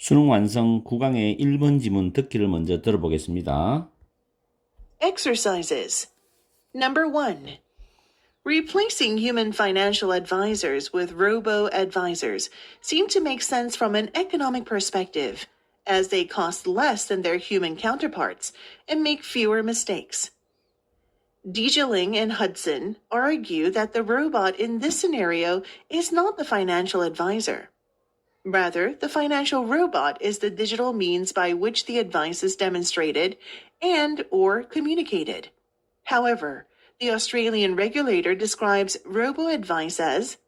수능 완성 9강의 1번 지문 듣기를 먼저 들어보겠습니다. Exercises. Number 1. Replacing human financial advisors with robo-advisors seem to make sense from an economic perspective, as they cost less than their human counterparts and make fewer mistakes. Dijeling and Hudson argue that the robot in this scenario is not the financial advisor. Rather, the financial robot is the digital means by which the advice is demonstrated and/or communicated. However, the Australian regulator describes robo-advice as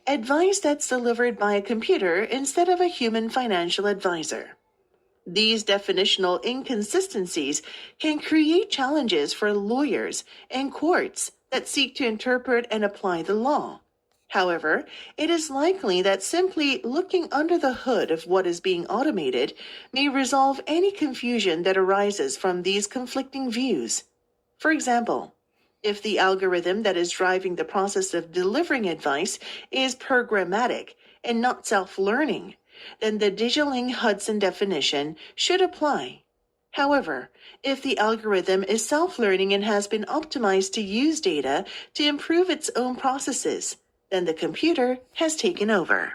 advice that's delivered by a computer instead of a human financial advisor. These definitional inconsistencies can create challenges for lawyers and courts that seek to interpret and apply the law. However, it is likely that simply looking under the hood of what is being automated may resolve any confusion that arises from these conflicting views. For example, if the algorithm that is driving the process of delivering advice is programmatic and not self-learning, then the Dijeling-Hudson definition should apply. However, if the algorithm is self-learning and has been optimized to use data to improve its own processes, then the computer has taken over.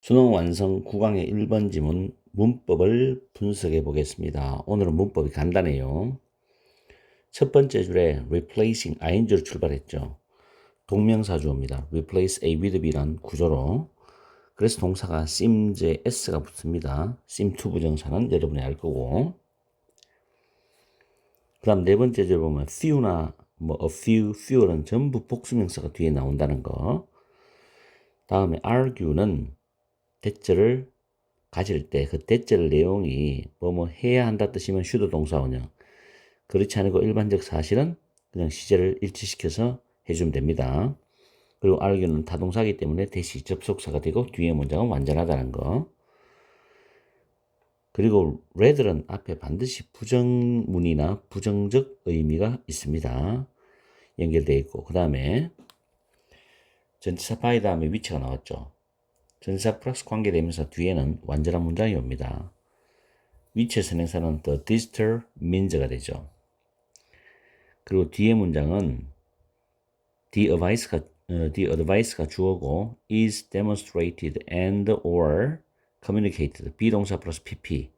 수능 완성 9강의 1번 지문 문법을 분석해 보겠습니다. 오늘은 문법이 간단해요. 첫 번째 줄에 replacing ing로 출발했죠. 동명사 주어입니다. replace A with B란 구조로. 그래서 동사가 seems에 s가 붙습니다. seem to 부정사는 여러분이 알 거고. 그 다음 네 번째 줄 보면 few나 a few는 전부 복수명사가 뒤에 나온다는 거. 다음에 argue는 대절을 가질 때 그 대절 내용이 뭐뭐 해야 한다 뜻이면 슈도 동사 원형. 그렇지 않고 일반적 사실은 그냥 시제를 일치시켜서 해주면 됩니다. 그리고 argue는 타동사이기 때문에 대시 접속사가 되고 뒤에 문장은 완전하다는 거. 그리고 rather는 앞에 반드시 부정문이나 부정적 의미가 있습니다. 연결되어 있고 그 다음에 전치사 by 다음에 위치가 나왔죠. 전치사 플러스 관계되면서 뒤에는 완전한 문장이 옵니다. 위치의 선행사는 the digital means가 되죠. 그리고 뒤에 문장은 the advice가 주어고 is demonstrated and or communicated 비동사 플러스 pp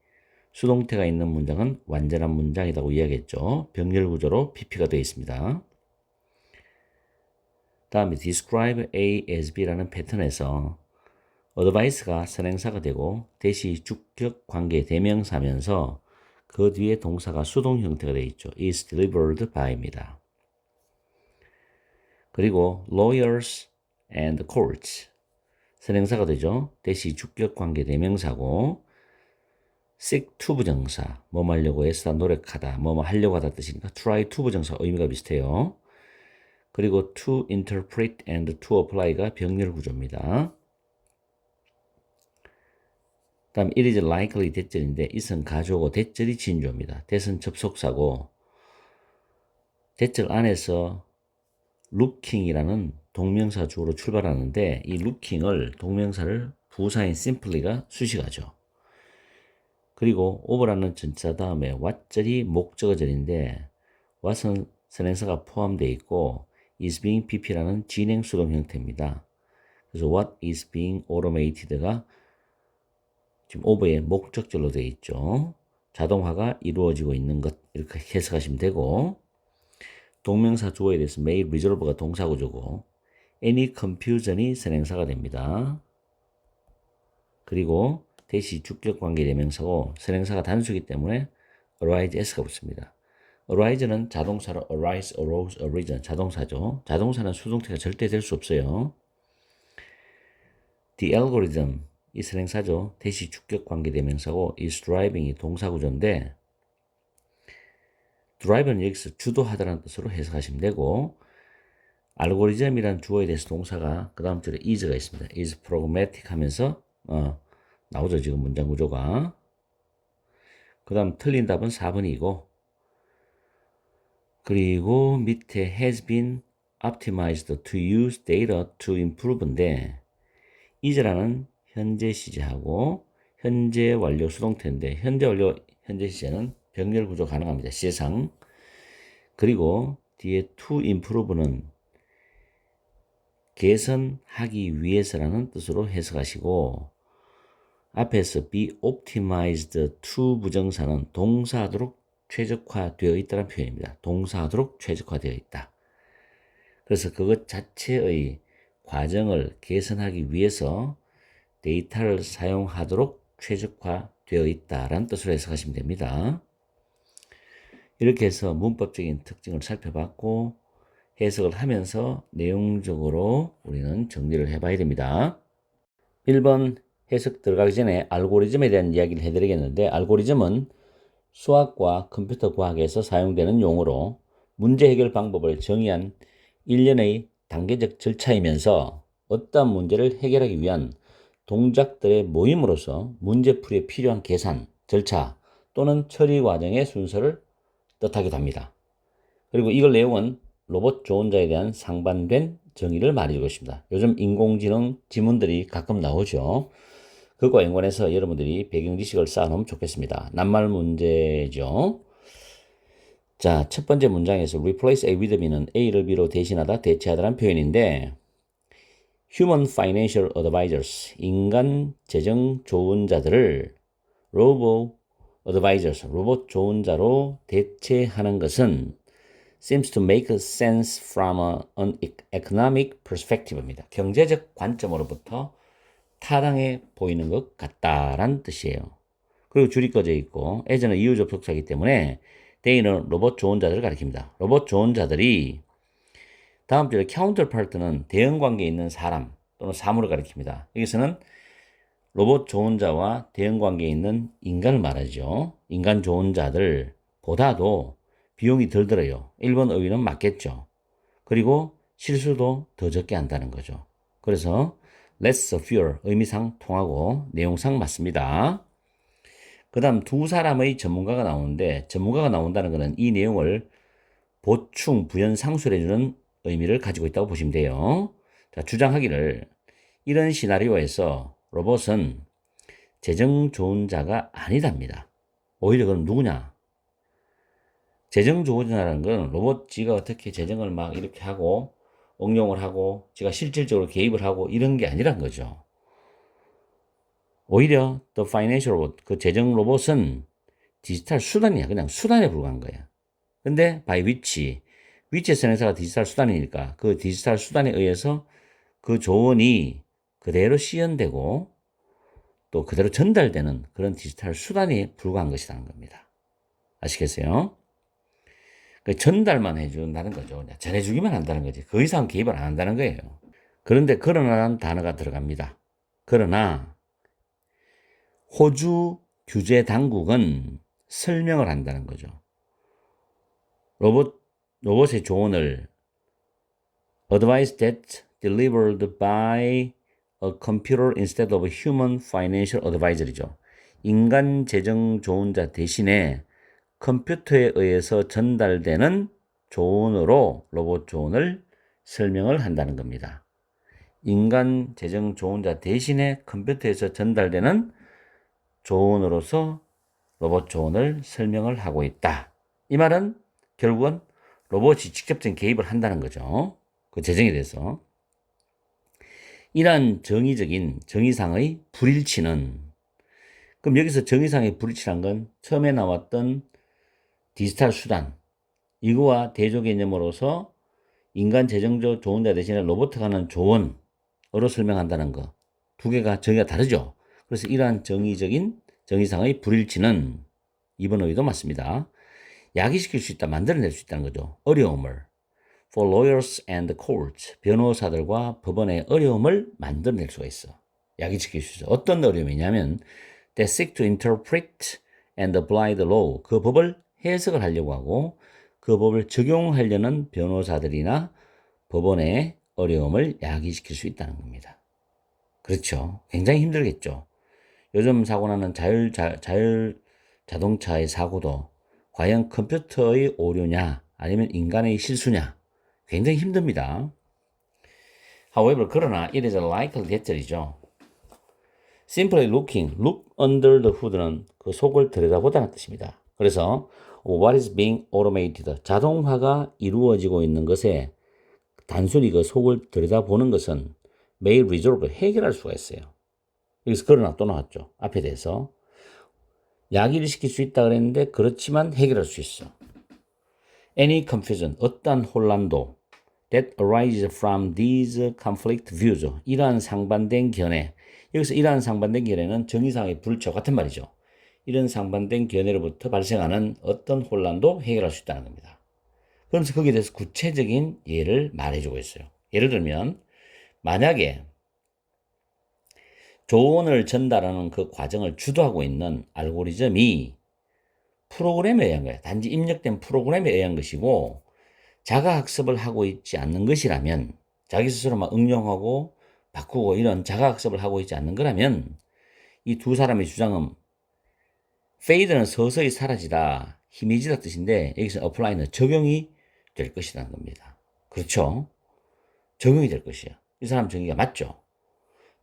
수동태가 있는 문장은 완전한 문장이라고 이야기했죠. 병렬 구조로 pp가 되어 있습니다. 다음에 describe A as B라는 패턴에서 advice가 선행사가 되고 대시 주격 관계 대명사면서 그 뒤에 동사가 수동 형태가 되어 있죠. is delivered by입니다. 그리고 lawyers and courts 선행사가 되죠. 대시 주격 관계 대명사고 seek to 부정사 뭐뭐 하려고 애쓰다 노력하다 뭐뭐 하려고 하다 뜻이니까 try to 부정사 의미가 비슷해요. 그리고 to interpret and to apply가 병렬 구조입니다. 다음 it is likely 대절인데 it은 가주어고 대절이 진주어입니다. that은 접속사고 대절 안에서 looking이라는 동명사 주어로 출발하는데 이 looking을 동명사를 부사인 simply가 수식하죠. 그리고 over라는 전치사 다음에 what절이 목적어절인데 what은 선행사가 포함되어 있고 is being pp라는 진행 수동 형태입니다. 그래서 what is being automated가 지금 over의 목적절로 되어 있죠. 자동화가 이루어지고 있는 것 이렇게 해석하시면 되고 동명사 주어에 대해서 may resolve가 동사 구조고 any confusion이 선행사가 됩니다. 그리고 대시 주격 관계 대명사고 선행사가 단수이기 때문에 arise s가 붙습니다. arise는 자동사로 arise, arose, arisen 자동사죠. 자동사는 수동태가 절대 될 수 없어요. the algorithm 이 선행사죠. 대시 주격 관계 대명사고 is driving이 동사 구조인데 드라이버는 여기서 주도하다라는 뜻으로 해석하시면 되고 알고리즘이란 주어에 대해서 동사가 그 다음 줄에 is가 있습니다. is programmatic 하면서 나오죠. 지금 문장 구조가. 그 다음 틀린 답은 4번이고 그리고 밑에 has been optimized to use data to improve인데 is라는 현재 시제하고 현재 완료 수동태인데 현재 완료 현재 시제는 병렬 구조 가능합니다. 시제상. 그리고 뒤에 to improve는 개선하기 위해서라는 뜻으로 해석하시고 앞에서 be optimized to 부정사는 동사하도록 최적화되어 있다는 표현입니다. 동사하도록 최적화되어 있다. 그래서 그것 자체의 과정을 개선하기 위해서 데이터를 사용하도록 최적화되어 있다라는 뜻으로 해석하시면 됩니다. 이렇게 해서 문법적인 특징을 살펴봤고 해석을 하면서 내용적으로 우리는 정리를 해봐야 됩니다. 1번 해석 들어가기 전에 알고리즘에 대한 이야기를 해드리겠는데 알고리즘은 수학과 컴퓨터 과학에서 사용되는 용어로 문제 해결 방법을 정의한 일련의 단계적 절차이면서 어떠한 문제를 해결하기 위한 동작들의 모임으로서 문제풀이에 필요한 계산, 절차 또는 처리 과정의 순서를 뜻하기도 합니다. 그리고 이걸 내용은 로봇 조언자에 대한 상반된 정의를 말해주고 있습니다. 요즘 인공지능 지문들이 가끔 나오죠. 그것과 연관해서 여러분들이 배경 지식을 쌓아놓으면 좋겠습니다. 낱말 문제죠. 자, 첫 번째 문장에서 replace A with B는 A를 B로 대신하다, 대체하다라는 표현인데 Human Financial Advisors, 인간 재정 조언자들을 Robo Advisors, 로봇 조언자로 대체하는 것은 seems to make sense from an economic perspective입니다. 경제적 관점으로부터 타당해 보이는 것 같다라는 뜻이에요. 그리고 줄이 꺼져 있고 as는 이유 접속사이기 때문에 they는 로봇 조언자들을 가리킵니다. 로봇 조언자들이 다음 줄에 counterpart는 대응 관계에 있는 사람 또는 사물을 가리킵니다. 여기서는 로봇 조언자와 대응 관계에 있는 인간을 말하죠. 인간 조언자들보다도 비용이 덜 들어요. 1번 의의는 맞겠죠. 그리고 실수도 더 적게 한다는 거죠. 그래서 less fewer 의미상 통하고 내용상 맞습니다. 그 다음 두 사람의 전문가가 나오는데 전문가가 나온다는 것은 이 내용을 보충, 부연, 상술해주는 의미를 가지고 있다고 보시면 돼요. 자, 주장하기를 이런 시나리오에서 로봇은 재정 조언자가 아니답니다. 오히려 그럼 누구냐? 재정 조언자라는 건 로봇 지가 어떻게 재정을 막 이렇게 하고 응용을 하고 지가 실질적으로 개입을 하고 이런 게 아니란 거죠. 오히려 the financial robot, 그 재정 로봇은 디지털 수단이야. 그냥 수단에 불과한 거야. 근데 by which에서 회사가 디지털 수단이니까 그 디지털 수단에 의해서 그 조언이 그대로 시연되고 또 그대로 전달되는 그런 디지털 수단이 불과한 것이라는 겁니다. 아시겠어요? 그 전달만 해준다는 거죠. 전해주기만 한다는 거지. 그 이상 개입을 안 한다는 거예요. 그런데 그러나라는 단어가 들어갑니다. 그러나 호주 규제 당국은 설명을 한다는 거죠. 로봇의 조언을 advice that delivered by a computer instead of a human financial advisor이죠. 인간 재정 조언자 대신에 컴퓨터에 의해서 전달되는 조언으로 로봇 조언을 설명을 한다는 겁니다. 인간 재정 조언자 대신에 컴퓨터에서 전달되는 조언으로서 로봇 조언을 설명을 하고 있다. 이 말은 결국은 로봇이 직접적인 개입을 한다는 거죠. 그 재정에 대해서. 이러한 정의적인 정의상의 불일치는 그럼 여기서 정의상의 불일치란 건 처음에 나왔던 디지털 수단 이거와 대조 개념으로서 인간 재정조 조언자 대신에 로봇가 하는 조언으로 설명한다는 거 두 개가 정의가 다르죠. 그래서 이러한 정의적인 정의상의 불일치는 2번 의의도 맞습니다. 야기시킬 수 있다, 만들어낼 수 있다는 거죠. 어려움을 for lawyers and courts 변호사들과 법원의 어려움을 만들어낼 수가 있어. 야기시킬 수 있어. 어떤 어려움이냐면 they seek to interpret and apply the law 그 법을 해석을 하려고 하고 그 법을 적용하려는 변호사들이나 법원의 어려움을 야기시킬 수 있다는 겁니다. 그렇죠. 굉장히 힘들겠죠. 요즘 사고 나는 자동차의 사고도 과연 컴퓨터의 오류냐 아니면 인간의 실수냐 굉장히 힘듭니다. However, 그러나 it is likely that이죠. simply looking, look under the hood는 그 속을 들여다보다는 뜻입니다. 그래서 what is being automated, 자동화가 이루어지고 있는 것에 단순히 그 속을 들여다보는 것은 may resolve, 해결할 수가 있어요. 여기서 그러나 또 나왔죠. 앞에 대해서 야기를 시킬 수 있다 그랬는데 그렇지만 해결할 수 있어. Any confusion, 어떠한 혼란도 that arises from these conflict views, 이러한 상반된 견해. 여기서 이러한 상반된 견해는 정의상의 불처 같은 말이죠. 이런 상반된 견해로부터 발생하는 어떤 혼란도 해결할 수 있다는 겁니다. 그러면서 거기에 대해서 구체적인 예를 말해주고 있어요. 예를 들면 만약에 조언을 전달하는 그 과정을 주도하고 있는 알고리즘이 프로그램에 의한 거예요. 단지 입력된 프로그램에 의한 것이고 자가학습을 하고 있지 않는 것이라면, 자기 스스로 막 응용하고 바꾸고 이런 자가학습을 하고 있지 않는 거라면 이 두 사람의 주장은 페이드는 서서히 사라지다, 희미해지다 뜻인데 여기서 apply는 적용이 될 것이라는 겁니다. 그렇죠? 적용이 될 것이야. 이 사람 정의가 맞죠?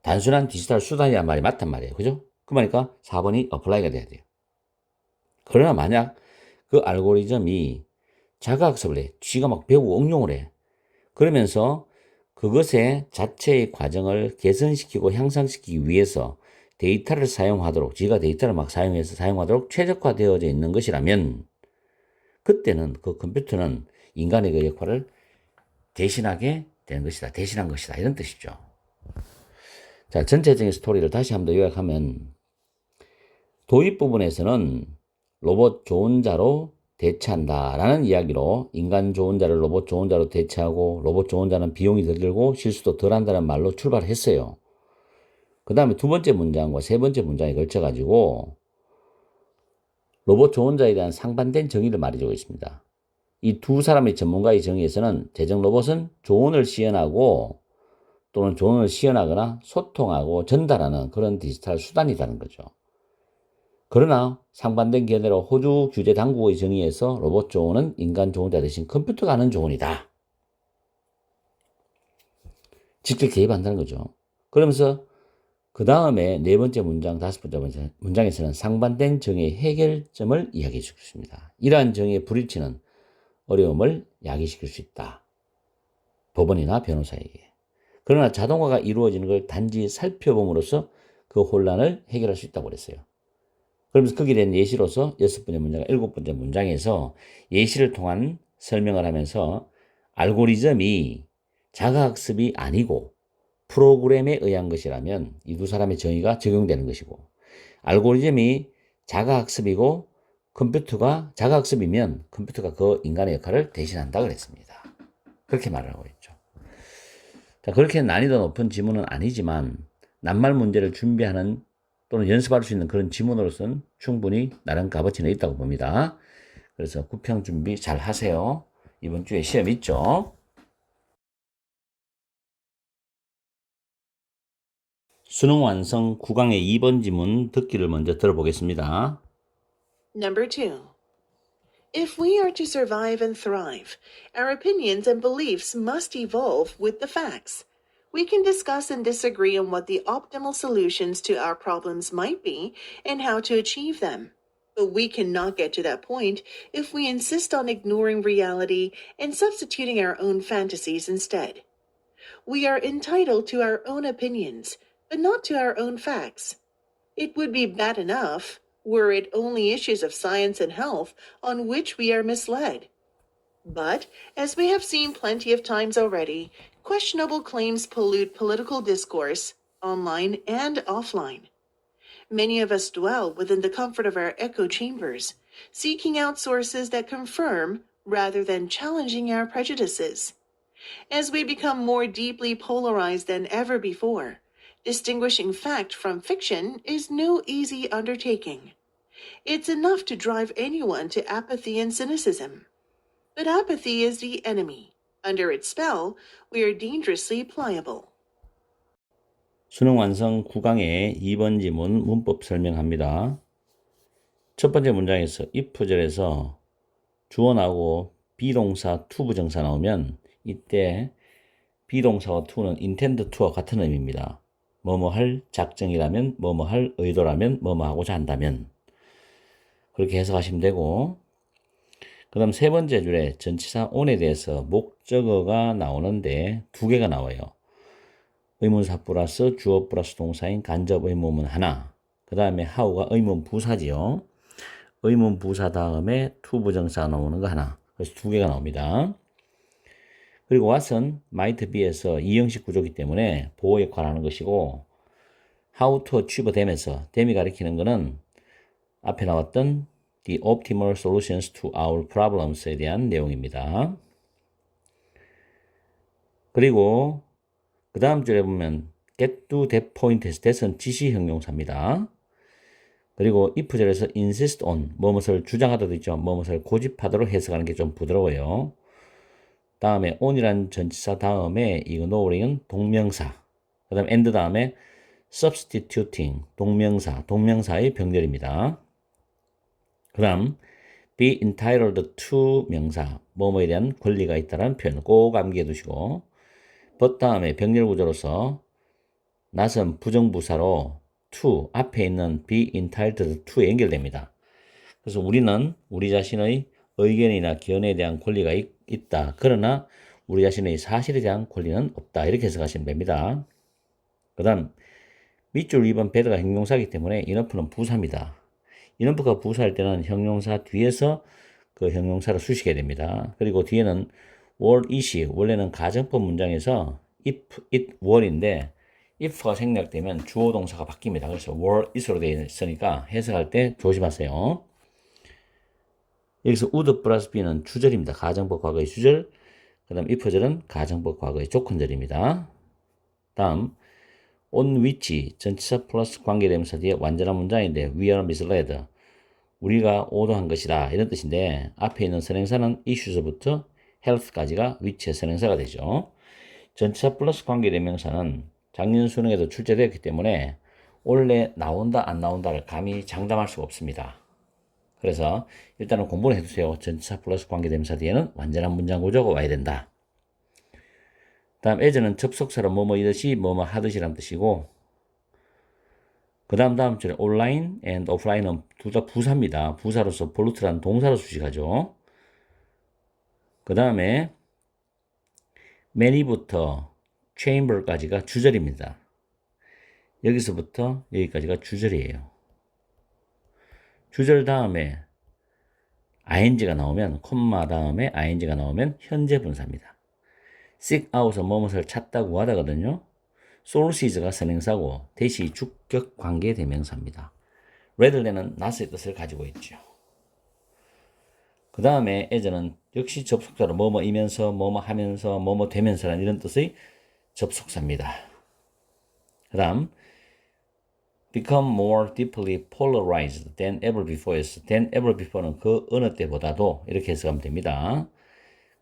단순한 디지털 수단이란 말이 맞단 말이에요. 그죠? 그러니까 4번이 apply가 돼야 돼요. 그러나 만약 그 알고리즘이 자가학습을 해. 쥐가 막 배우고 응용을 해. 그러면서 그것의 자체의 과정을 개선시키고 향상시키기 위해서 데이터를 사용하도록, 쥐가 데이터를 막 사용해서 사용하도록 최적화되어져 있는 것이라면 그때는 그 컴퓨터는 인간의 그 역할을 대신하게 되는 것이다. 대신한 것이다. 이런 뜻이죠. 자, 전체적인 스토리를 다시 한번 더 요약하면 도입 부분에서는 로봇 조언자로 대체한다라는 이야기로 인간 조언자를 로봇 조언자로 대체하고 로봇 조언자는 비용이 덜 들고 실수도 덜 한다는 말로 출발했어요. 그 다음에 두 번째 문장과 세 번째 문장에 걸쳐가지고 로봇 조언자에 대한 상반된 정의를 말해주고 있습니다. 이 두 사람의 전문가의 정의에서는 재정 로봇은 조언을 시연하고 또는 조언을 시연하거나 소통하고 전달하는 그런 디지털 수단이라는 거죠. 그러나 상반된 견해로 호주 규제 당국의 정의에서 로봇 조언은 인간 조언자 대신 컴퓨터가 하는 조언이다. 직접 개입한다는 거죠. 그러면서 그 다음에 네 번째 문장, 다섯 번째 문장에서는 상반된 정의의 해결점을 이야기해 주고 있습니다. 이러한 정의의 불일치는 어려움을 야기시킬 수 있다. 법원이나 변호사에게. 그러나 자동화가 이루어지는 걸 단지 살펴봄으로써 그 혼란을 해결할 수 있다고 그랬어요. 그러면서 거기에 대한 예시로서 6번째 문장, 7번째 문장에서 예시를 통한 설명을 하면서 알고리즘이 자가학습이 아니고 프로그램에 의한 것이라면 이 두 사람의 정의가 적용되는 것이고, 알고리즘이 자가학습이고 컴퓨터가 자가학습이면 컴퓨터가 그 인간의 역할을 대신한다 그랬습니다. 그렇게 말을 하고 있죠. 자, 그렇게 난이도 높은 지문은 아니지만 낱말 문제를 준비하는 또는 연습할 수 있는 그런 지문으로서는 충분히 나름 값어치는 있다고 봅니다. 그래서 구평 준비 잘 하세요. 이번 주에 시험 있죠. 수능 완성 9강의 2번 지문 듣기를 먼저 들어보겠습니다. Number 2. If we are to survive and thrive, our opinions and beliefs must evolve with the facts. We can discuss and disagree on what the optimal solutions to our problems might be and how to achieve them. But we cannot get to that point if we insist on ignoring reality and substituting our own fantasies instead. We are entitled to our own opinions, but not to our own facts. It would be bad enough were it only issues of science and health on which we are misled. But, as we have seen plenty of times already, questionable claims pollute political discourse, online and offline. Many of us dwell within the comfort of our echo chambers, seeking out sources that confirm rather than challenging our prejudices. As we become more deeply polarized than ever before, distinguishing fact from fiction is no easy undertaking. It's enough to drive anyone to apathy and cynicism. But apathy is the enemy. Under its spell, we are dangerously pliable. 수능 완성 9강의 2번 지문 문법 설명합니다. 첫 번째 문장에서 if절에서 주어 나오고 비동사 to 부정사 나오면 이때 비동사와 to는 intend to와 같은 의미입니다. 뭐뭐 할 작정이라면, 뭐뭐 할 의도라면, 뭐뭐 하고자 한다면. 그렇게 해석하시면 되고, 그 다음 세 번째 줄에 전치사 on에 대해서 목적어가 나오는데 두 개가 나와요. 의문사 플러스 주어 플러스 동사인 간접 의문문 하나. 그 다음에 how가 의문 부사지요. 의문 부사 다음에 to 부정사 나오는 거 하나. 그래서 두 개가 나옵니다. 그리고 what은 might be에서 이형식 구조이기 때문에 보호 역할을 하는 것이고, how to achieve 되면서 댐이 가리키는 거는 앞에 나왔던 the optimal solutions to our problems에 대한 내용입니다. 그리고 그 다음 줄에 보면 get to that point에서 that은 지시 형용사입니다. 그리고 if 절에서 insist on 뭐뭇을 주장하다도 있죠. 뭐뭇을 고집하도록 해석하는 게 좀 부드러워요. 다음에 on이라는 전치사 다음에 ignoring은 동명사. 그 다음에 and 다음에 substituting 동명사의 병렬입니다. 그 다음 be entitled to 명사 뭐뭐에 대한 권리가 있다는 표현 꼭 암기해 두시고, but 다음에 병렬 구조로서 낫은 부정부사로 to 앞에 있는 be entitled to에 연결됩니다. 그래서 우리는 우리 자신의 의견이나 견해에 대한 권리가 있다. 그러나 우리 자신의 사실에 대한 권리는 없다. 이렇게 해석하시면 됩니다. 그 다음 밑줄 2번 배드가 형용사이기 때문에 enough는 부사입니다. enough가 부사할 때는 형용사 뒤에서 그 형용사를 수식해야 됩니다. 그리고 뒤에는 were it이 원래는 가정법 문장에서 if, it, were인데 if가 생략되면 주어 동사가 바뀝니다. 그래서 were it으로 되어 있으니까 해석할 때 조심하세요. 여기서 would 플러스 be는 주절입니다. 가정법 과거의 주절. 그 다음 if절은 가정법 과거의 조건절입니다. 다음 on which 전치사 플러스 관계대명사 뒤에 완전한 문장인데 we are misled 우리가 오도한 것이다 이런 뜻인데, 앞에 있는 선행사는 issues부터 health까지가 which의 선행사가 되죠. 전치사 플러스 관계대명사는 작년 수능에도 출제되었기 때문에 원래 나온다 안 나온다를 감히 장담할 수가 없습니다. 그래서 일단은 공부를 해두세요. 전치사 플러스 관계대명사 뒤에는 완전한 문장 구조가 와야 된다. 다음 as는 접속사로 뭐뭐이듯이 뭐뭐 하듯이란 뜻이고, 그 다음 줄에 online and offline은 둘 다 부사입니다. 부사로서 볼루트라는 동사로 수식하죠. 그 다음에 many부터 chamber까지가 주절입니다. 여기서부터 여기까지가 주절이에요. 주절 다음에 ing가 나오면, 콤마 다음에 ing가 나오면 현재 분사입니다. seek out은 뭐뭇을 찾다 구하다거든요. sources가 선행사고 대시 주격 관계 대명사입니다. rather than은 not의 뜻을 가지고 있죠. 그 다음에 as는 역시 접속사로 뭐뭐이면서 뭐뭐 하면서 뭐뭐 되면서라는 이런 뜻의 접속사입니다. 그 다음 become more deeply polarized than ever before에서 than ever before는 그 어느 때보다도 이렇게 해석하면 됩니다.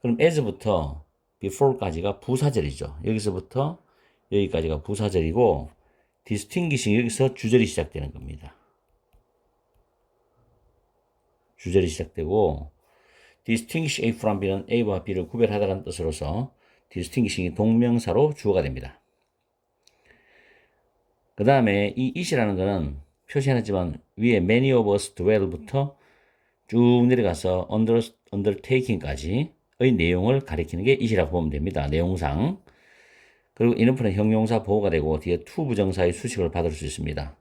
그럼 as부터 before까지가 부사절이죠. 여기서부터 여기까지가 부사절이고 distinguishing 여기서 주절이 시작되는 겁니다. 주절이 시작되고 distinguish A from B는 A와 B를 구별하다는 뜻으로서 distinguishing이 동명사로 주어가 됩니다. 그 다음에 이 it이라는 거는 표시해놨지만 위에 many of us dwell부터 쭉 내려가서 undertaking까지의 내용을 가리키는 게 it이라고 보면 됩니다. 내용상. 그리고 enough는 형용사 보호가 되고 뒤에 to 부정사의 수식을 받을 수 있습니다.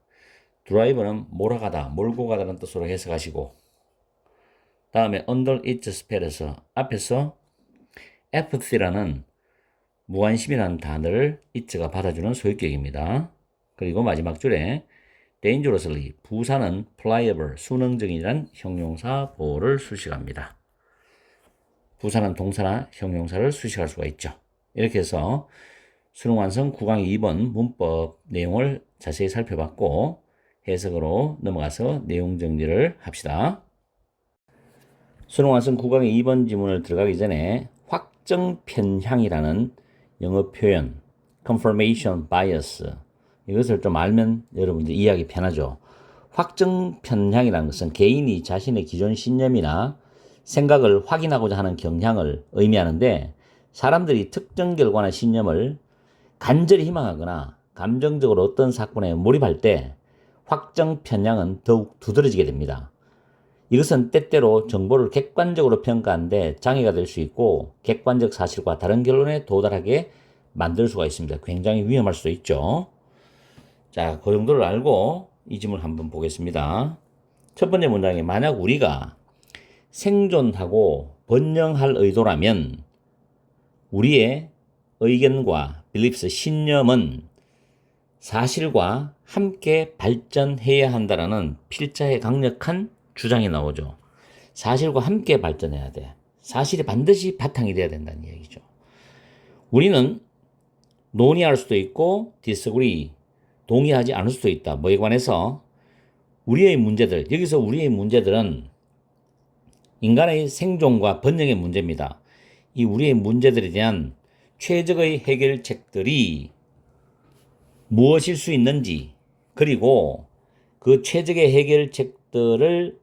drive는 몰아가다, 몰고 가다는 뜻으로 해석하시고, 다음에 under its spell에서 앞에서 apathy라는 무관심이라는 단어를 it가 받아주는 소유격입니다. 그리고 마지막 줄에 dangerously 부사는 pliable 수능적이라는 형용사 보호를 수식합니다. 부사는 동사나 형용사를 수식할 수가 있죠. 이렇게 해서 수능 완성 9강의 2번 문법 내용을 자세히 살펴봤고 해석으로 넘어가서 내용 정리를 합시다. 수능 완성 9강의 2번 지문을 들어가기 전에 확정 편향이라는 영어 표현 confirmation bias 이것을 좀 알면 여러분들 이해하기 편하죠. 확정 편향이라는 것은 개인이 자신의 기존 신념이나 생각을 확인하고자 하는 경향을 의미하는데, 사람들이 특정 결과나 신념을 간절히 희망하거나 감정적으로 어떤 사건에 몰입할 때 확정 편향은 더욱 두드러지게 됩니다. 이것은 때때로 정보를 객관적으로 평가하는데 장애가 될 수 있고 객관적 사실과 다른 결론에 도달하게 만들 수가 있습니다. 굉장히 위험할 수도 있죠. 자, 그 정도를 알고 이 질문을 한번 보겠습니다. 첫 번째 문장에 만약 우리가 생존하고 번영할 의도라면 우리의 의견과 beliefs, 신념은 사실과 함께 발전해야 한다라는 필자의 강력한 주장이 나오죠. 사실과 함께 발전해야 돼. 사실이 반드시 바탕이 돼야 된다는 얘기죠. 우리는 논의할 수도 있고 disagree, 동의하지 않을 수도 있다. 뭐에 관해서 우리의 문제들, 여기서 우리의 문제들은 인간의 생존과 번영의 문제입니다. 이 우리의 문제들에 대한 최적의 해결책들이 무엇일 수 있는지, 그리고 그 최적의 해결책들을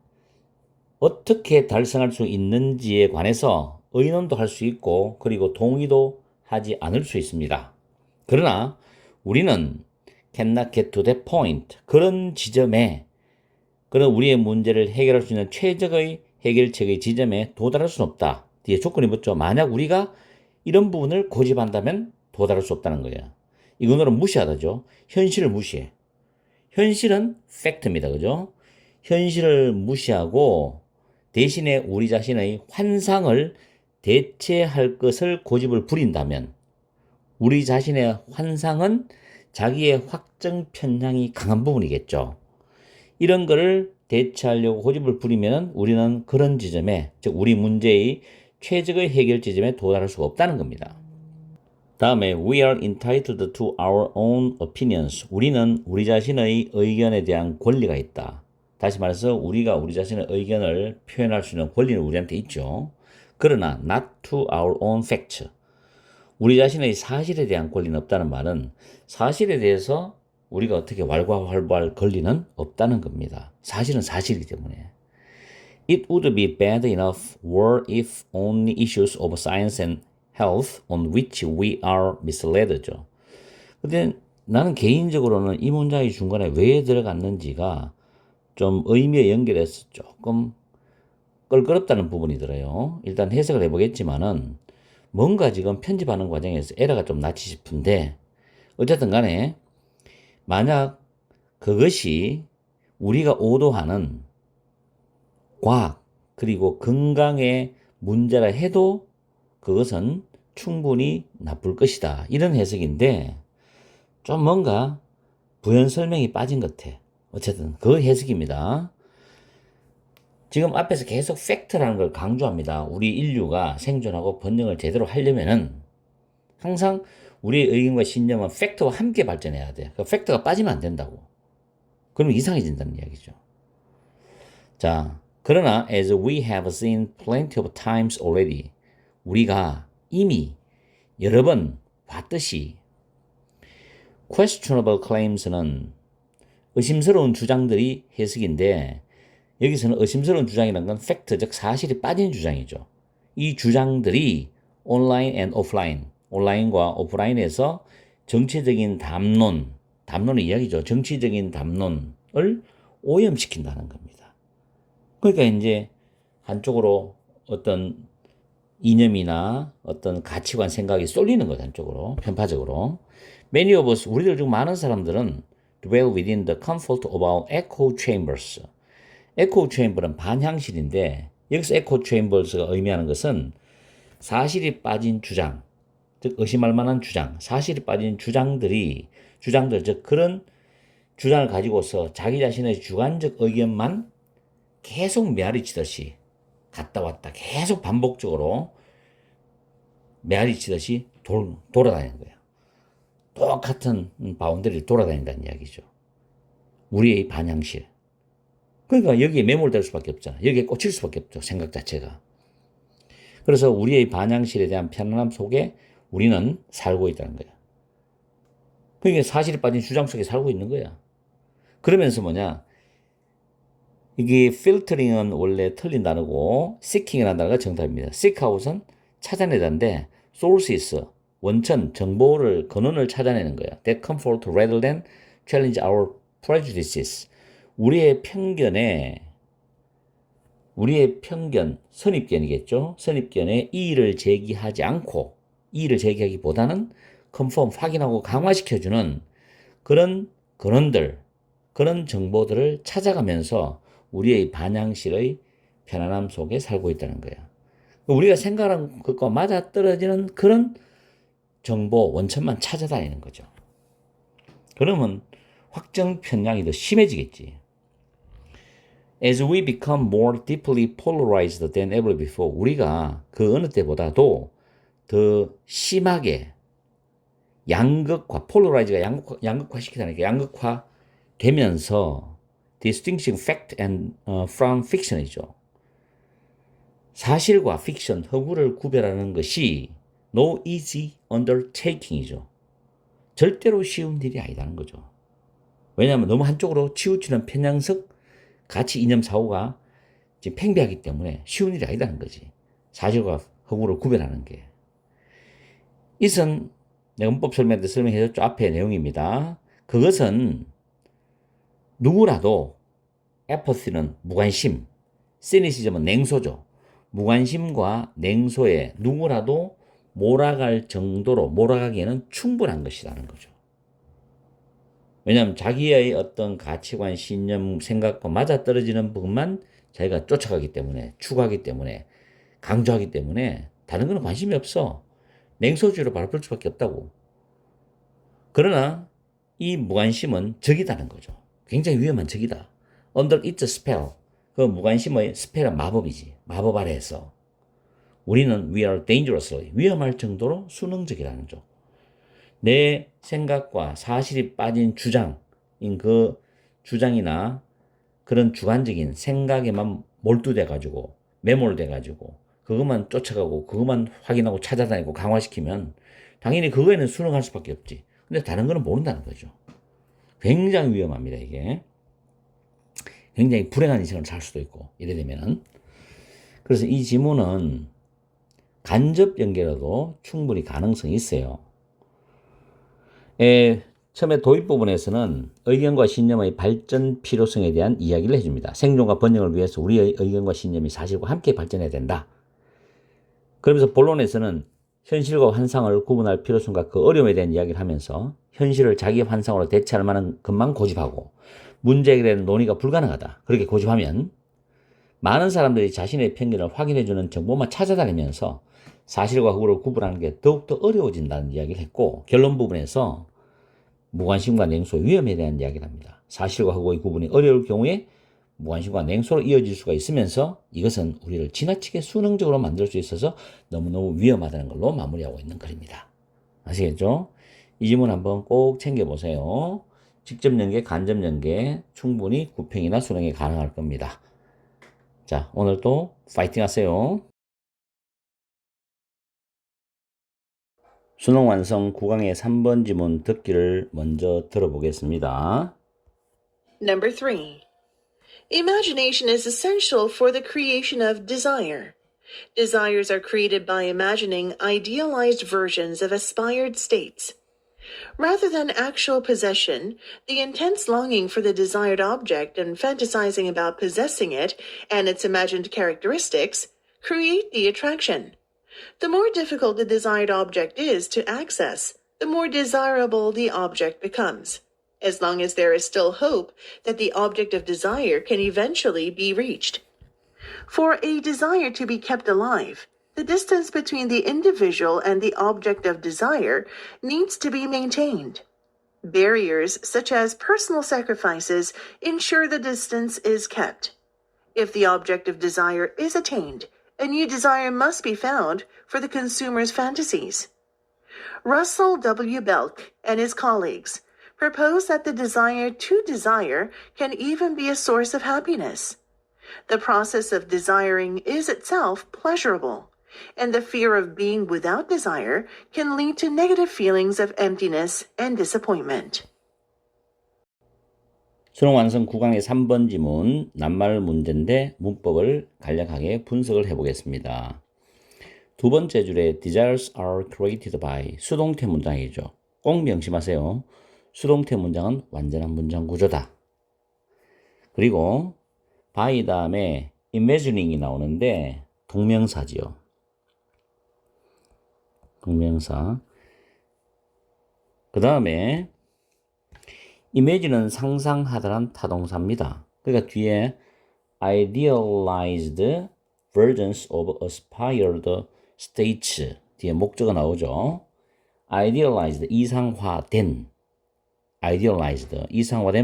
어떻게 달성할 수 있는지에 관해서 의논도 할 수 있고, 그리고 동의도 하지 않을 수 있습니다. 그러나 우리는 cannot get to that point, 그런 지점에, 그런 우리의 문제를 해결할 수 있는 최적의 해결책의 지점에 도달할 수는 없다. 뒤에 조건이 붙죠. 만약 우리가 이런 부분을 고집한다면 도달할 수 없다는 거예요. 이거는 무시하다죠. 현실을 무시해. 현실은 팩트입니다. 그죠? 현실을 무시하고 대신에 우리 자신의 환상을 대체할 것을 고집을 부린다면 우리 자신의 환상은 자기의 확정 편향이 강한 부분이겠죠. 이런 거를 대체하려고 고집을 부리면 우리는 그런 지점에, 즉 우리 문제의 최적의 해결 지점에 도달할 수가 없다는 겁니다. 다음에 we are entitled to our own opinions. 우리는 우리 자신의 의견에 대한 권리가 있다. 다시 말해서 우리가 우리 자신의 의견을 표현할 수 있는 권리는 우리한테 있죠. 그러나 not to our own fact. 우리 자신의 사실에 대한 권리는 없다는 말은 사실에 대해서 우리가 어떻게 왈가왈부할 권리는 없다는 겁니다. 사실은 사실이기 때문에. It would be bad enough were if only issues of science and health on which we are misled죠. 근데 나는 개인적으로는 이 문장이 중간에 왜 들어갔는지가 좀 의미에 연결해서 조금 껄끄럽다는 부분이 들어요. 일단 해석을 해보겠지만은 뭔가 지금 편집하는 과정에서 에러가 좀 났지 싶은데 어쨌든 간에 만약 그것이 우리가 오도하는 과학 그리고 건강의 문제라 해도 그것은 충분히 나쁠 것이다. 이런 해석인데 좀 뭔가 부연 설명이 빠진 것 같아. 어쨌든 그 해석입니다. 지금 앞에서 계속 팩트라는 걸 강조합니다. 우리 인류가 생존하고 번영을 제대로 하려면은 항상 우리의 의견과 신념은 팩트와 함께 발전해야 돼. 그 팩트가 빠지면 안 된다고. 그러면 이상해진다는 이야기죠. 자, 그러나 as we have seen plenty of times already, 우리가 이미 여러 번 봤듯이 questionable claims는 의심스러운 주장들이 해석인데 여기서는 의심스러운 주장이라는 건 팩트, 즉 사실이 빠진 주장이죠. 이 주장들이 온라인 and 오프라인, 온라인과 오프라인에서 정치적인 담론의 이야기죠. 정치적인 담론을 오염시킨다는 겁니다. 그러니까 이제 한쪽으로 어떤 이념이나 어떤 가치관 생각이 쏠리는 거죠. 한쪽으로, 편파적으로. Many of us, 우리들 중 많은 사람들은 dwell within the comfort of our echo chambers. 에코 체인버는 반향실인데 여기서 에코 체인버스가 의미하는 것은 사실이 빠진 주장, 즉 의심할 만한 주장, 사실이 빠진 주장들, 즉 그런 주장을 가지고서 자기 자신의 주관적 의견만 계속 메아리 치듯이 갔다 왔다 계속 반복적으로 메아리 치듯이 돌아다니는 거예요. 똑같은 바운더리를 돌아다닌다는 이야기죠. 우리의 반향실. 그러니까 여기에 매몰될 수밖에 없잖아. 여기에 꽂힐 수밖에 없죠. 생각 자체가. 그래서 우리의 반향실에 대한 편안함 속에 우리는 살고 있다는 거야. 그러니까 사실이 빠진 주장 속에 살고 있는 거야. 그러면서 뭐냐. 이게 필터링은 원래 틀린 단어고 seeking이라는 단어가 정답입니다. seek out은 찾아내다인데 sources, 원천, 정보를, 근원을 찾아내는 거야. That comfort rather than challenge our prejudices. 우리의 편견, 선입견이겠죠. 선입견에 이의를 제기하기보다는 컨펌, 확인하고 강화시켜주는 그런 근원들, 그런 정보들을 찾아가면서 우리의 반향실의 편안함 속에 살고 있다는 거야. 우리가 생각하는 것과 맞아떨어지는 그런 정보 원천만 찾아다니는 거죠. 그러면 확정 편향이 더 심해지겠지. As we become more deeply polarized than ever before, 우리가 그 어느 때보다도 더 심하게 양극화, 폴러라이즈가 양극화 시키다니까 양극화 되면서 distinguishing fact and from fiction이죠. 사실과 픽션, 허구를 구별하는 것이 no easy undertaking이죠. 절대로 쉬운 일이 아니다는 거죠. 왜냐하면 너무 한쪽으로 치우치는 편향석 가치 이념 사고가 지금 팽배하기 때문에 쉬운 일이 아니다는 거지. 사실과 허구를 구별하는 게. 이것은 내가 문법 설명할 때 설명해줬죠. 앞의 내용입니다. 그것은 누구라도 apathy는 무관심, cynicism은 냉소죠. 무관심과 냉소에 누구라도 몰아가기에는 충분한 것이라는 거죠. 왜냐하면 자기의 어떤 가치관, 신념, 생각과 맞아떨어지는 부분만 자기가 쫓아가기 때문에, 추구하기 때문에, 강조하기 때문에 다른 건 관심이 없어. 냉소주의로 바라볼 수밖에 없다고. 그러나 이 무관심은 적이다는 거죠. 굉장히 위험한 적이다. Under its spell. 그 무관심의 스펠은 마법이지. 마법 아래에서. 우리는 we are dangerously. 위험할 정도로 수능적이라는 거죠. 내 생각과 사실이 빠진 주장인 그 주장이나 그런 주관적인 생각에만 몰두돼가지고 매몰돼가지고 그것만 쫓아가고 그것만 확인하고 찾아다니고 강화시키면 당연히 그거에는 수능할 수밖에 없지. 근데 다른 거는 모른다는 거죠. 굉장히 위험합니다, 이게. 굉장히 불행한 인생을 살 수도 있고 이래 되면은. 그래서 이 지문은 간접 연계로도 충분히 가능성이 있어요. 처음에 도입 부분에서는 의견과 신념의 발전 필요성에 대한 이야기를 해줍니다. 생존과 번영을 위해서 우리의 의견과 신념이 사실과 함께 발전해야 된다. 그러면서 본론에서는 현실과 환상을 구분할 필요성과 그 어려움에 대한 이야기를 하면서 현실을 자기 환상으로 대체할 만한 것만 고집하고 문제 해결에는 논의가 불가능하다. 그렇게 고집하면 많은 사람들이 자신의 편견을 확인해주는 정보만 찾아다니면서 사실과 허구를 구분하는 게 더욱더 어려워진다는 이야기를 했고, 결론 부분에서 무관심과 냉소의 위험에 대한 이야기를 합니다. 사실과 허구의 구분이 어려울 경우에 무관심과 냉소로 이어질 수가 있으면서 이것은 우리를 지나치게 수능적으로 만들 수 있어서 너무너무 위험하다는 걸로 마무리하고 있는 글입니다. 아시겠죠? 이 지문 한번 꼭 챙겨보세요. 직접 연계, 간접 연계 충분히 구평이나 수능에 가능할 겁니다. 자, 오늘도 파이팅 하세요. 수능 완성 9강의 3번 지문 듣기를 먼저 들어보겠습니다. Number 3. Imagination is essential for the creation of desire. Desires are created by imagining idealized versions of aspired states. Rather than actual possession, the intense longing for the desired object and fantasizing about possessing it and its imagined characteristics create the attraction. The more difficult the desired object is to access, the more desirable the object becomes, as long as there is still hope that the object of desire can eventually be reached. For a desire to be kept alive, the distance between the individual and the object of desire needs to be maintained. Barriers such as personal sacrifices ensure the distance is kept. If the object of desire is attained, a new desire must be found for the consumer's fantasies. Russell W. Belk and his colleagues propose that the desire to desire can even be a source of happiness. The process of desiring is itself pleasurable, and the fear of being without desire can lead to negative feelings of emptiness and disappointment. 수능 완성 9강의 3번 지문 낱말 문제인데 문법을 간략하게 분석을 해보겠습니다. 두 번째 줄에 desires are created by 수동태 문장이죠. 꼭 명심하세요. 수동태 문장은 완전한 문장 구조다. 그리고 by 다음에 imagining이 나오는데 동명사지요. 동명사. 그 다음에 imagine은 상상하다란 타동사입니다. 그러니까 뒤에 idealized versions of aspired states 뒤에 목적어 나오죠. idealized 이상화된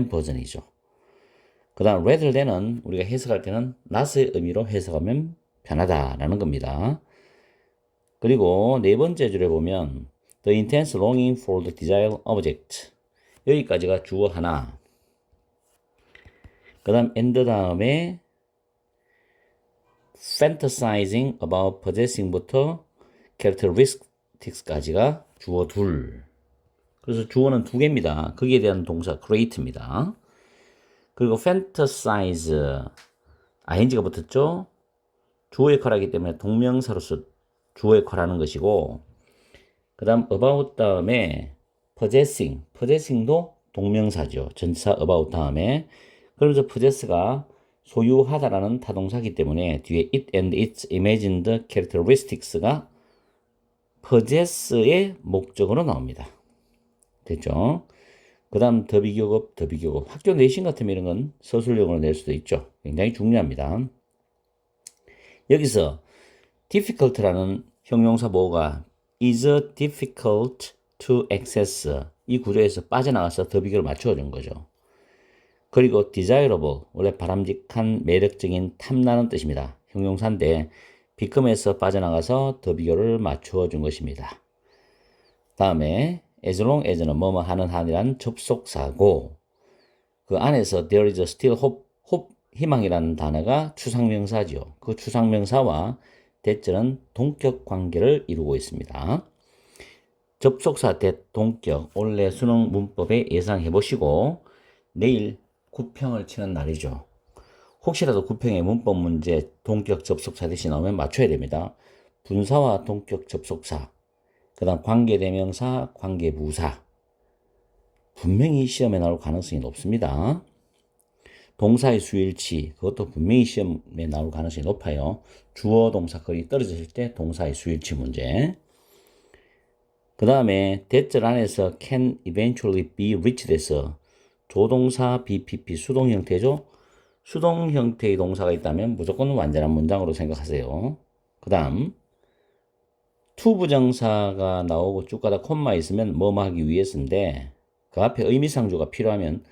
버전이죠. 그 다음 rather than은 우리가 해석할 때는 not의 의미로 해석하면 편하다라는 겁니다. 그리고 네 번째 줄에 보면 the intense longing for the desired object 여기까지가 주어 하나. 그 다음 and 다음에 fantasizing about possessing부터 characteristics까지가 주어 둘. 그래서 주어는 두 개입니다. 거기에 대한 동사 create입니다. 그리고 fantasize ing가 붙었죠. 주어 역할하기 때문에 동명사로서 주어 역할하는 것이고 그 다음 about 다음에 possessing도 동명사죠. 전치사 about 다음에 그러면서 possess가 소유하다라는 타동사이기 때문에 뒤에 it and its imagined characteristics가 possess의 목적으로 나옵니다. 됐죠? 그 다음 더 비교급. 학교 내신 같으면 이런 건 서술형으로 낼 수도 있죠. 굉장히 중요합니다. 여기서 difficult라는 형용사 보호가 is difficult to access 이 구조에서 빠져나가서 더 비교를 맞춰준 거죠. 그리고 desirable 원래 바람직한 매력적인 탐나는 뜻입니다. 형용사인데 become에서 빠져나가서 더 비교를 맞춰준 것입니다. 다음에 as long as는 뭐뭐 하는 한이란 접속사고 그 안에서 there is still hope 희망이라는 단어가 추상명사죠. 그 추상명사와 대절은 동격 관계를 이루고 있습니다. 접속사 대 동격 원래 수능 문법에 예상해 보시고 내일 구평을 치는 날이죠. 혹시라도 구평의 문법 문제 동격 접속사 대신 나오면 맞춰야 됩니다. 분사와 동격 접속사 그 다음 관계대명사, 관계부사 분명히 시험에 나올 가능성이 높습니다. 동사의 수일치 그것도 분명히 시험에 나올 가능성이 높아요. 주어 동사 거리 떨어졌을 때 동사의 수일치 문제. 그 다음에 대절 안에서 can eventually be reached에서 조동사 BPP 수동 형태죠. 수동 형태의 동사가 있다면 무조건 완전한 문장으로 생각하세요. 그 다음 to 부정사가 나오고 쭉 가다 콤마 있으면 뭐뭐 하기 위해서인데 그 앞에 의미상주어가 필요하면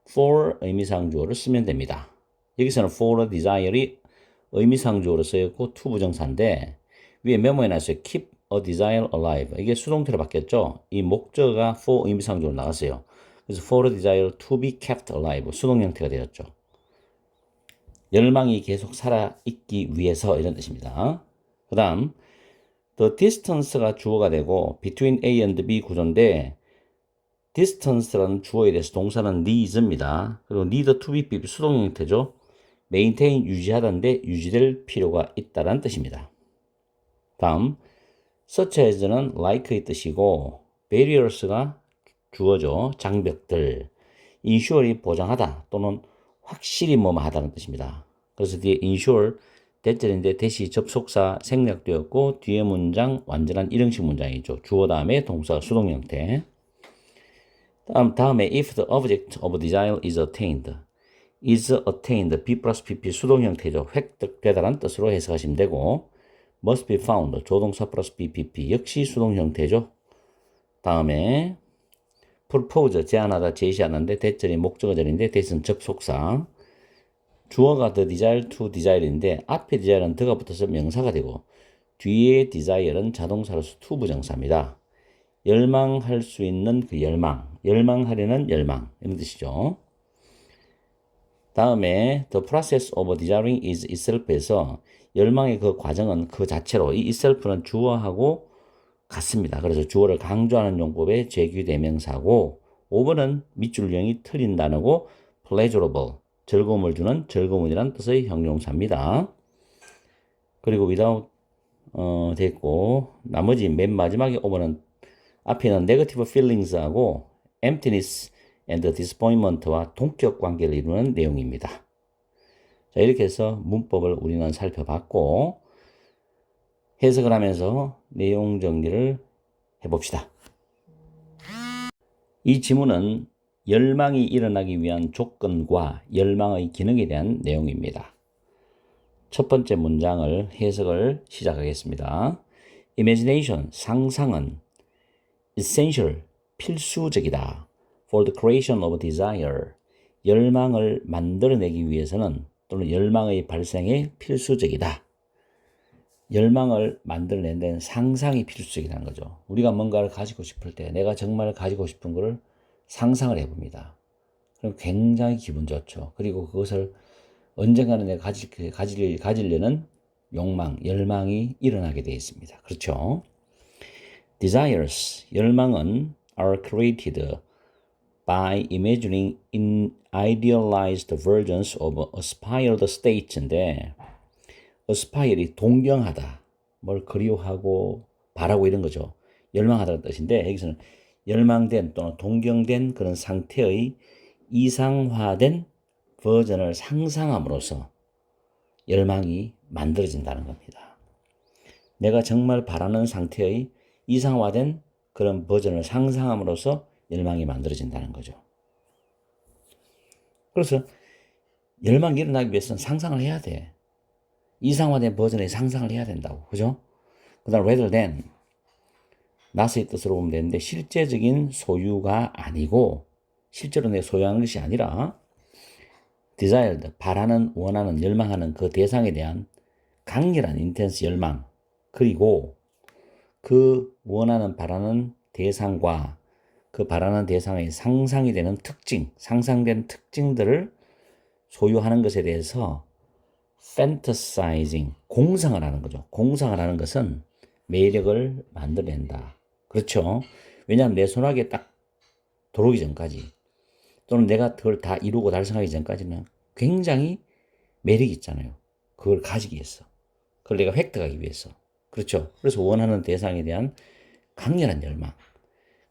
for 의미상주어를 쓰면 됩니다. 여기서는 for a desire이 의미상주어로 쓰였고 to 부정사인데 위에 메모해 놨어요. keep a desire alive 이게 수동태로 바뀌었죠. 이 목적어가 for 의미상주어로 나왔어요. 그래서 for a desire to be kept alive 수동 형태가 되었죠. 열망이 계속 살아있기 위해서 이런 뜻입니다. 그 다음 the distance가 주어가 되고 between A and B 구조인데 distance라는 주어에 대해서 동사는 needs입니다. 그리고 need to be 수동 형태죠. maintain 유지하다인데 유지될 필요가 있다는 뜻입니다. 다음 such as는 like의 뜻이고 barriers가 주어죠. 장벽들 insure이 보장하다 또는 확실히 뭐뭐 하다는 뜻입니다. 그래서 뒤에 insure 대절인데 대시 접속사 생략되었고 뒤에 문장 완전한 일형식 문장이죠. 주어 다음에 동사 수동 형태. 다음에 if the object of desire is attained B 플러스 PP 수동 형태죠. 획득되다라는 뜻으로 해석하시면 되고 must be found 조동사 플러스 BPP 역시 수동 형태죠. 다음에 propose 제안하다 제시하는데 대절이 목적어절인데 대신 접속사 주어가 the desire to desire인데 앞에 desire는 the가 붙어서 명사가 되고 뒤에 desire는 자동사로서 to 부정사입니다. 열망할 수 있는 그 열망하려는 열망 이런 뜻이죠. 다음에 the process of desiring is itself에서 열망의 그 과정은 그 자체로 이 itself는 주어하고 같습니다. 그래서 주어를 강조하는 용법의 제규대명사고 5번은 밑줄형이 틀린 단어고 pleasurable 즐거움을 주는 즐거움이라는 뜻의 형용사입니다. 그리고 without 됐고, 나머지 맨 마지막에 오면은 앞에는 negative feelings하고 emptiness and disappointment와 동격 관계를 이루는 내용입니다. 자, 이렇게 해서 문법을 우리는 살펴봤고, 해석을 하면서 내용 정리를 해봅시다. 이 지문은 열망이 일어나기 위한 조건과 열망의 기능에 대한 내용입니다. 첫 번째 문장을 해석을 시작하겠습니다. Imagination, 상상은 essential, 필수적이다. For the creation of desire, 열망을 만들어내기 위해서는 또는 열망의 발생에 필수적이다. 열망을 만들어낸 데는 상상이 필수적이라는 거죠. 우리가 뭔가를 가지고 싶을 때 내가 정말 가지고 싶은 것을 상상을 해봅니다. 그럼 굉장히 기분 좋죠. 그리고 그것을 언젠가는 내가 가지려는 욕망, 열망이 일어나게 되어 있습니다. 그렇죠? Desires, 열망은 are created by imagining in idealized versions of aspired states인데 aspire이 동경하다, 뭘 그리워하고 바라고 이런 거죠. 열망하다는 뜻인데 여기서는 열망된 또는 동경된 그런 상태의 이상화된 버전을 상상함으로써 열망이 만들어진다는 겁니다. 내가 정말 바라는 상태의 이상화된 그런 버전을 상상함으로써 열망이 만들어진다는 거죠. 그래서 열망이 일어나기 위해서는 상상을 해야 돼. 이상화된 버전의 상상을 해야 된다고. 그죠? 그 다음 rather than 나스의 뜻으로 보면 되는데 실제적인 소유가 아니고 실제로 내 소유하는 것이 아니라 desired, 바라는, 원하는, 열망하는 그 대상에 대한 강렬한 intense 열망, 그리고 그 원하는, 바라는 대상과 그 바라는 대상의 상상이 되는 특징, 상상된 특징들을 소유하는 것에 대해서 fantasizing, 공상을 하는 거죠. 공상을 하는 것은 매력을 만들어낸다. 그렇죠? 왜냐하면 내 손아귀에 딱 들어오기 전까지 또는 내가 그걸 다 이루고 달성하기 전까지는 굉장히 매력이 있잖아요. 그걸 가지기 위해서. 그걸 내가 획득하기 위해서. 그렇죠? 그래서 원하는 대상에 대한 강렬한 열망.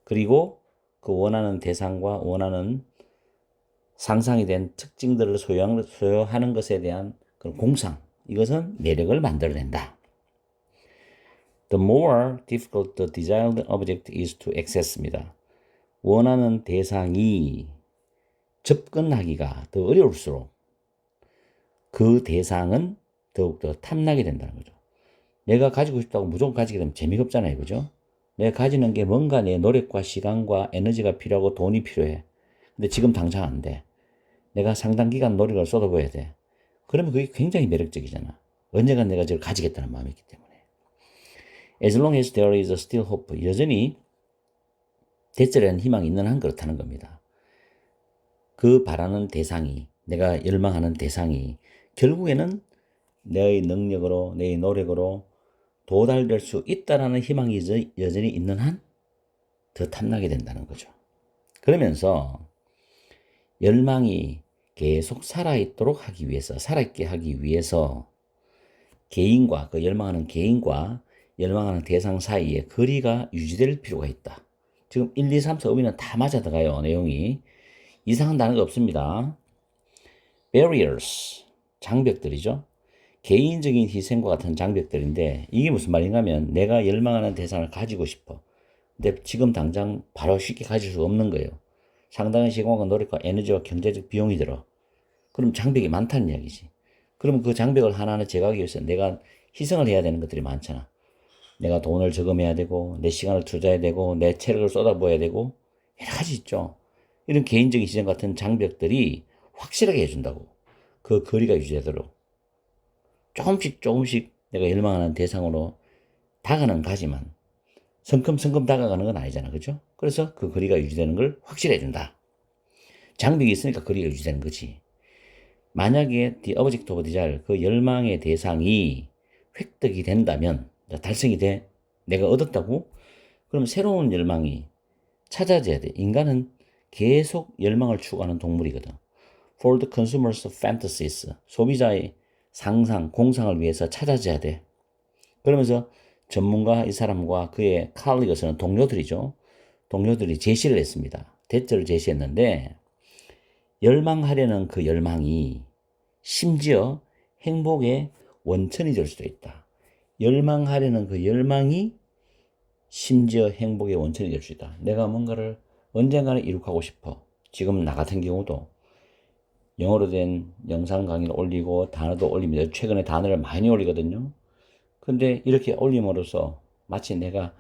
그리고 그 원하는 대상과 원하는 상상이 된 특징들을 소유하는 것에 대한 그런 공상. 이것은 매력을 만들어낸다. The more difficult the desired object is to access입니다. 원하는 대상이 접근하기가 더 어려울수록 그 대상은 더욱더 탐나게 된다는 거죠. 내가 가지고 싶다고 무조건 가지게 되면 재미가 없잖아요. 그죠? 내가 가지는 게 뭔가 내 노력과 시간과 에너지가 필요하고 돈이 필요해. 근데 지금 당장 안 돼. 내가 상당 기간 노력을 쏟아부어야 돼. 그러면 그게 굉장히 매력적이잖아. 언젠간 내가 저걸 가지겠다는 마음이 있기 때문에. As long as there is still hope. 여전히 대체라는 희망이 있는 한 그렇다는 겁니다. 그 바라는 대상이, 내가 열망하는 대상이 결국에는 내 능력으로, 내 노력으로 도달될 수 있다라는 희망이 여전히 있는 한 더 탐나게 된다는 거죠. 그러면서 열망이 계속 살아있도록 하기 위해서, 살아있게 하기 위해서 개인과, 그 열망하는 개인과 열망하는 대상 사이에 거리가 유지될 필요가 있다. 지금 1, 2, 3, 4 의미는 다 맞아 들어가요. 내용이. 이상한 단어가 없습니다. barriers, 장벽들이죠. 개인적인 희생과 같은 장벽들인데 이게 무슨 말인가 하면 내가 열망하는 대상을 가지고 싶어. 근데 지금 당장 바로 쉽게 가질 수 없는 거예요. 상당한 시간과 노력과 에너지와 경제적 비용이 들어. 그럼 장벽이 많다는 이야기지. 그럼 그 장벽을 하나하나 제거하기 위해서 내가 희생을 해야 되는 것들이 많잖아. 내가 돈을 저금해야 되고 내 시간을 투자해야 되고 내 체력을 쏟아부어야 되고 여러 가지 있죠. 이런 개인적인 희생 같은 장벽들이 확실하게 해준다고. 그 거리가 유지되도록. 조금씩 내가 열망하는 대상으로 다가는 가지만 성큼성큼 다가가는 건 아니잖아. 그죠? 그래서 그 거리가 유지되는 걸 확실히 해준다. 장벽이 있으니까 거리가 유지되는 거지. 만약에 the object of desire, 그 열망의 대상이 획득이 된다면, 달성이 돼, 내가 얻었다고? 그럼 새로운 열망이 찾아져야 돼. 인간은 계속 열망을 추구하는 동물이거든. For the consumer's fantasies, 소비자의 상상, 공상을 위해서 찾아져야 돼. 그러면서 전문가 이 사람과 그의 칼리거스는 동료들이죠. 동료들이 제시를 했습니다. 대처를 제시했는데 열망하려는 그 열망이 심지어 행복의 원천이 될 수도 있다. 열망하려는 그 열망이 심지어 행복의 원천이 될 수 있다. 내가 뭔가를 언젠가는 이룩하고 싶어. 지금 나 같은 경우도 영어로 된 영상 강의를 올리고 단어도 올립니다. 최근에 단어를 많이 올리거든요. 근데 이렇게 올림으로써 마치 내가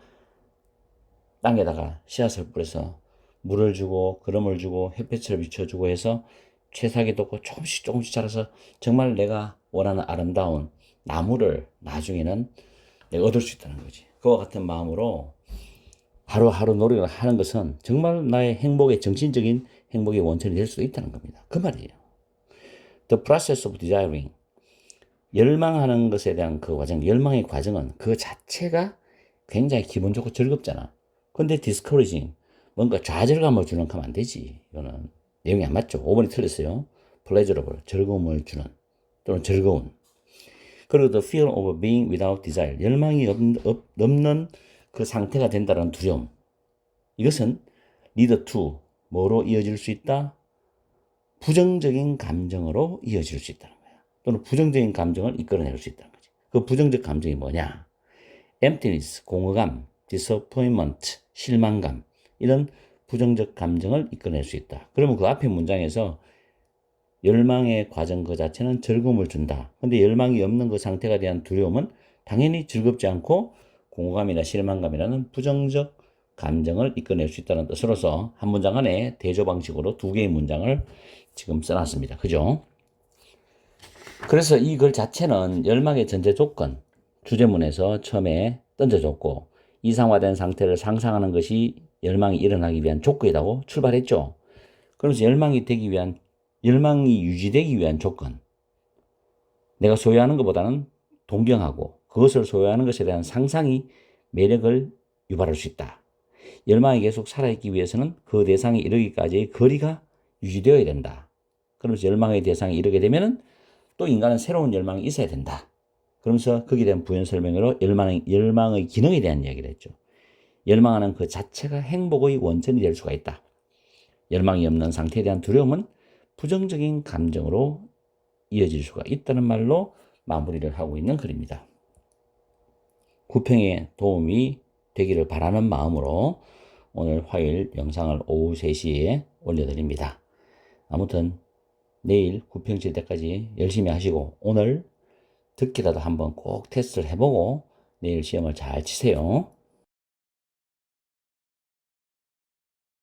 땅에다가 씨앗을 뿌려서 물을 주고 그름을 주고 햇빛을 비춰주고 해서 채삭이 돋고 조금씩 자라서 정말 내가 원하는 아름다운 나무를 나중에는 내가 얻을 수 있다는 거지. 그와 같은 마음으로 하루하루 노력을 하는 것은 정말 나의 행복의 정신적인 행복의 원천이 될 수도 있다는 겁니다. 그 말이에요. The process of desiring. 열망하는 것에 대한 그 과정, 열망의 과정은 그 자체가 굉장히 기분 좋고 즐겁잖아. 근데 discouraging, 뭔가 좌절감을 주는 거 하면 안 되지. 이거는 내용이 안 맞죠. 5번이 틀렸어요. pleasurable, 즐거움을 주는 또는 즐거운. 그리고 the fear of being without desire, 열망이 없는 그 상태가 된다는 두려움. 이것은 lead to, 뭐로 이어질 수 있다? 부정적인 감정으로 이어질 수 있다는 거야. 또는 부정적인 감정을 이끌어낼 수 있다는 거지. 그 부정적 감정이 뭐냐? emptiness, 공허감, disappointment, 실망감, 이런 부정적 감정을 이끌어낼 수 있다. 그러면 그 앞에 문장에서 열망의 과정 그 자체는 즐거움을 준다. 근데 열망이 없는 그 상태가 대한 두려움은 당연히 즐겁지 않고 공허감이나 실망감이라는 부정적 감정을 이끌어낼 수 있다는 뜻으로서 한 문장 안에 대조 방식으로 두 개의 문장을 지금 써놨습니다. 그죠? 그래서 이 글 자체는 열망의 전제 조건, 주제문에서 처음에 던져줬고 이상화된 상태를 상상하는 것이 열망이 일어나기 위한 조건이라고 출발했죠. 그러면서 열망이 유지되기 위한 조건, 내가 소유하는 것보다는 동경하고 그것을 소유하는 것에 대한 상상이 매력을 유발할 수 있다. 열망이 계속 살아있기 위해서는 그 대상에 이르기까지의 거리가 유지되어야 된다. 그러면서 열망의 대상에 이르게 되면은 또 인간은 새로운 열망이 있어야 된다. 그러면서 거기에 대한 부연 설명으로 열망의 기능에 대한 이야기를 했죠. 열망하는 그 자체가 행복의 원천이 될 수가 있다. 열망이 없는 상태에 대한 두려움은 부정적인 감정으로 이어질 수가 있다는 말로 마무리를 하고 있는 글입니다. 구평에 도움이 되기를 바라는 마음으로 오늘 화요일 영상을 오후 3시에 올려드립니다. 아무튼 내일 구평 칠 때까지 열심히 하시고 오늘 듣기라도 한번 꼭 테스트를 해보고 내일 시험을 잘 치세요.